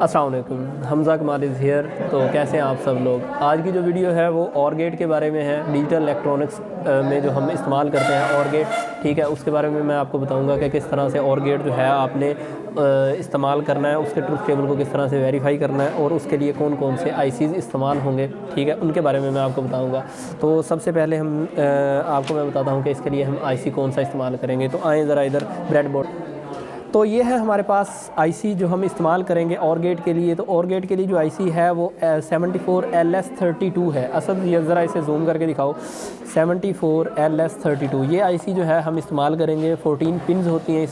अस्सलाम वालेकुम, हमज़ा कमाल इज़ हियर। तो कैसे हैं आप सब लोग। आज की जो वीडियो है वो और गेट के बारे में है। डिजिटल इलेक्ट्रॉनिक्स में जो हम इस्तेमाल करते हैं और गेट, ठीक है, उसके बारे में मैं आपको बताऊंगा कि किस तरह से और गेट जो है आपने इस्तेमाल करना है, उसके ट्रुथ टेबल को किस तरह से वेरीफाई करना है और उसके लिए कौन कौन से आईसीज़ इस्तेमाल होंगे, ठीक है, उनके बारे में मैं आपको बताऊँगा। तो सबसे पहले आपको मैं बताता हूँ कि इसके लिए हम आईसी कौन सा इस्तेमाल करेंगे। तो आएँ ज़रा इधर ब्रेड बोर्ड। तो ये है हमारे पास आईसी जो हम इस्तेमाल करेंगे और गेट के लिए। तो और गेट के लिए जो आईसी है वो 74LS32 है। असल ये ज़रा इसे जूम करके दिखाओ, 74LS32 ये आईसी जो है हम इस्तेमाल करेंगे। 14 पिन्स होती हैं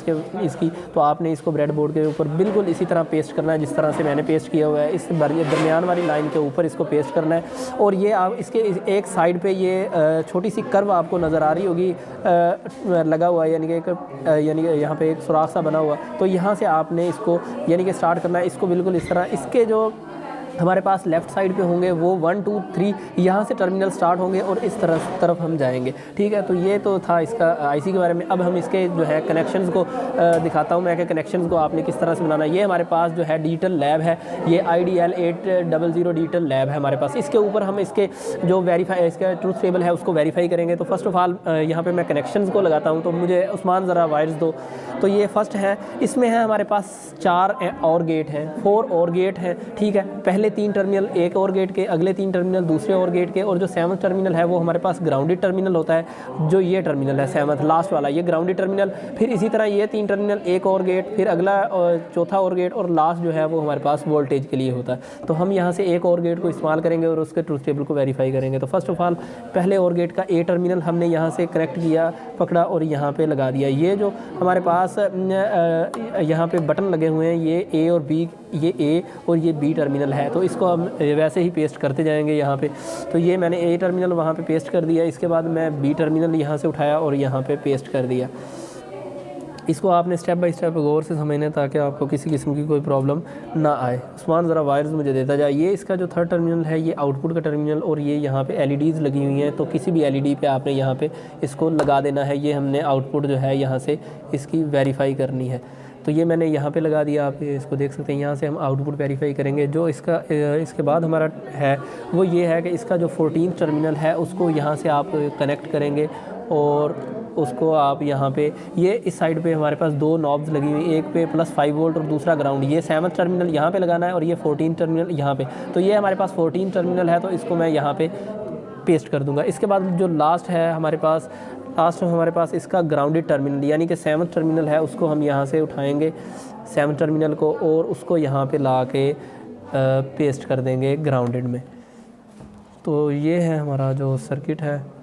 इसकी। तो आपने इसको ब्रेड बोर्ड के ऊपर बिल्कुल इसी तरह पेस्ट करना है जिस तरह से मैंने पेस्ट किया हुआ है। इस दरमियान वाली लाइन के ऊपर इसको पेस्ट करना है। और ये आप इसके एक साइड पे ये छोटी सी कर्व आपको नज़र आ रही होगी लगा हुआ है, यानी कि यहाँ पे एक सुराख सा बना हुआ। तो यहाँ से आपने इसको यानी कि स्टार्ट करना है। इसको बिल्कुल इस तरह, इसके जो हमारे पास लेफ़्ट साइड पे होंगे वो 1 2 3 यहाँ से टर्मिनल स्टार्ट होंगे और इस तरफ हम जाएंगे, ठीक है। तो ये तो था इसका आईसी के बारे में। अब हम इसके जो है कनेक्शंस को दिखाता हूँ मैं कि कनेक्शंस को आपने किस तरह से बनाना है। ये हमारे पास जो है डिजिटल लैब है, ये IDL 800 डिजिटल लैब है हमारे पास। इसके ऊपर हम इसके जो वेरीफाई इसका ट्रूथ टेबल है उसको वेरीफाई करेंगे। तो फर्स्ट ऑफ ऑल यहाँ पर मैं कनेक्शंस को लगाता हूँ। तो मुझे उस्मान ज़रा वायर्स दो। तो ये फर्स्ट है, इसमें है हमारे पास 4 और गेट हैं, 4 और गेट हैं, ठीक है। पहले 3 टर्मिनल एक और गेट के, अगले 3 टर्मिनल दूसरे और गेट के, और जो 7th टर्मिनल है वो हमारे पास ग्राउंडेड टर्मिनल होता है। जो ये टर्मिनल है 7th लास्ट वाला, ये ग्राउंडेड टर्मिनल। फिर इसी तरह ये 3 टर्मिनल एक और गेट, फिर अगला चौथा और गेट, और लास्ट जो है वो हमारे पास वोल्टेज के लिए होता है। तो हम यहाँ से एक और गेट को इस्तेमाल करेंगे और उसके ट्रूथ टेबल को वेरीफाई करेंगे। तो फर्स्ट ऑफ ऑल पहले और गेट का A टर्मिनल हमने यहाँ से कनेक्ट किया, पकड़ा और यहाँ पर लगा दिया। ये जो हमारे पास यहाँ पे बटन लगे हुए हैं, ये A और B, ये A और ये B टर्मिनल है। तो इसको हम वैसे ही पेस्ट करते जाएंगे यहाँ पे। तो ये मैंने A टर्मिनल वहाँ पे पेस्ट कर दिया। इसके बाद मैं B टर्मिनल यहाँ से उठाया और यहाँ पे पेस्ट कर दिया। इसको आपने स्टेप बाय स्टेप गौर से समझना है ताकि आपको किसी किस्म की कोई प्रॉब्लम ना आए। उस्मान ज़रा वायर्स मुझे देता जाए। ये इसका जो 3rd टर्मिनल है ये आउटपुट का टर्मिनल, और ये यहाँ पे LEDs लगी हुई हैं। तो किसी भी LED पे आपने यहाँ पे इसको लगा देना है। ये हमने आउटपुट जो है यहाँ से इसकी वेरीफाई करनी है। तो ये मैंने यहाँ पे लगा दिया, आप इसको देख सकते हैं। यहाँ से हम आउटपुट वेरीफाई करेंगे। जो इसके बाद हमारा है वो ये है कि इसका जो 14th टर्मिनल है उसको यहाँ से आप कनेक्ट करेंगे और उसको आप यहाँ पे, ये इस साइड पे हमारे पास 2 नॉब्स लगी हुई, एक पे +5 वोल्ट और दूसरा ग्राउंड। ये 7th टर्मिनल यहाँ पे लगाना है और ये 14th टर्मिनल यहाँ पे। तो ये हमारे पास 14th टर्मिनल है, तो इसको मैं यहाँ पे पेस्ट कर दूँगा। इसके बाद जो लास्ट है हमारे पास, इसका ग्राउंडेड टर्मिनल यानी कि 7th टर्मिनल है, उसको हम यहाँ से उठाएंगे 7th टर्मिनल को और उसको यहाँ पे ला के पेस्ट कर देंगे ग्राउंडेड में। तो ये है हमारा जो सर्किट है।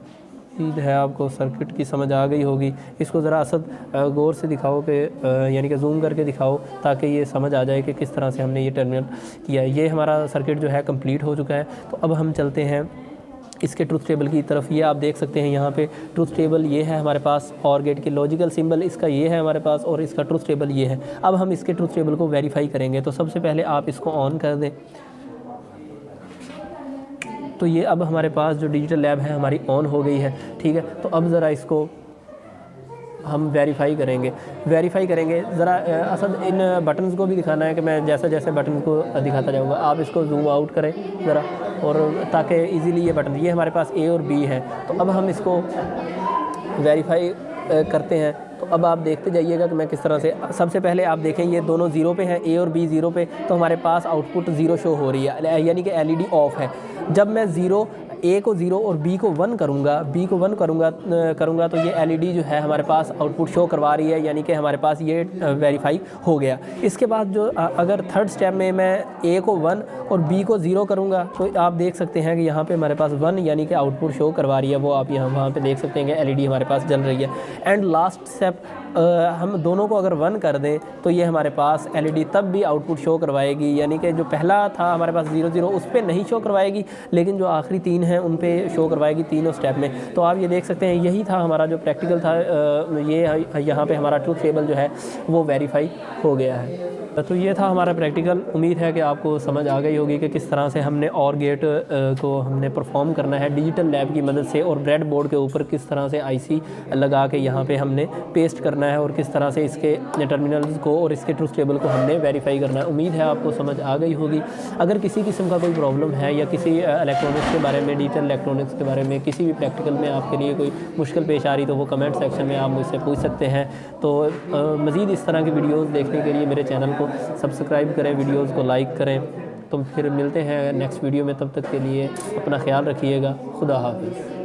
उम्मीद है आपको सर्किट की समझ आ गई होगी। इसको ज़रा असद गौर से दिखाओ कि यानी कि जूम करके दिखाओ ताकि ये समझ आ जाए कि किस तरह से हमने ये टर्मिनल किया है। ये हमारा सर्किट जो है कंप्लीट हो चुका है। तो अब हम चलते हैं इसके ट्रूथ टेबल की तरफ। ये आप देख सकते हैं यहाँ पे ट्रूथ टेबल ये है हमारे पास, और गेट की लॉजिकल सिंबल इसका ये है हमारे पास, और इसका ट्रूथ टेबल ये है। अब हम इसके ट्रूथ टेबल को वेरीफाई करेंगे। तो सबसे पहले आप इसको ऑन कर दें। तो ये अब हमारे पास जो डिजिटल लैब है हमारी ऑन हो गई है, ठीक है। तो अब ज़रा इसको हम वेरीफाई करेंगे। ज़रा असद इन बटन्स को भी दिखाना है कि मैं जैसे जैसे बटन को दिखाता जाऊँगा। आप इसको जूम आउट करें ज़रा, और ताकि इजीली ये बटन, ये हमारे पास A और B है। तो अब हम इसको वेरीफाई करते हैं। तो अब आप देखते जाइएगा कि मैं किस तरह से, सबसे पहले आप देखें ये दोनों 0 पे हैं, A और B 0 पे। तो हमारे पास आउटपुट 0 शो हो रही है, यानी कि LED ऑफ है। जब मैं A को 0 और B को 1 करूँगा तो ये LED जो है हमारे पास आउटपुट शो करवा रही है, यानी कि हमारे पास ये वेरीफाई हो गया। इसके बाद जो अगर 3rd स्टेप में मैं A को 1 और B को 0 करूँगा तो आप देख सकते हैं कि यहाँ पे हमारे पास 1 यानी कि आउटपुट शो करवा रही है। वो आप वहाँ पे देख सकते हैं कि LED हमारे पास जल रही है। एंड लास्ट स्टेप हम दोनों को अगर 1 कर दें तो ये हमारे पास LED तब भी आउटपुट शो करवाएगी, यानी कि जो पहला था हमारे पास 0 0 उस पर नहीं शो करवाएगी, लेकिन जो आखिरी 3 हैं उन पे शो करवाएगी तीनों स्टेप में। तो आप ये देख सकते हैं यही था हमारा जो प्रैक्टिकल था। ये यहाँ पे हमारा ट्रूथ टेबल जो है वो वेरीफाई हो गया है। तो ये था हमारा प्रैक्टिकल। उम्मीद है कि आपको समझ आ गई होगी कि किस तरह से हमने और गेट को हमने परफॉर्म करना है डिजिटल लैब की मदद से, और ब्रेड बोर्ड के ऊपर किस तरह से आईसी लगा के यहाँ पे हमने पेस्ट करना है, और किस तरह से इसके टर्मिनल्स को और इसके ट्रूथ टेबल को हमने वेरीफाई करना है। उम्मीद है आपको समझ आ गई होगी। अगर किसी किस्म का कोई प्रॉब्लम है या किसी इलेक्ट्रॉनिक्स के बारे में, डिजिटल इलेक्ट्रॉनिक्स के बारे में किसी भी प्रैक्टिकल में आपके लिए कोई मुश्किल पेश आ रही, तो वो कमेंट सेक्शन में आप मुझसे पूछ सकते हैं। तो मज़ीद इस तरह की वीडियोज़ देखने के लिए मेरे चैनल को सब्सक्राइब करें, वीडियोज़ को लाइक करें। तो फिर मिलते हैं नेक्स्ट वीडियो में, तब तक के लिए अपना ख्याल रखिएगा। खुदा हाफिज़।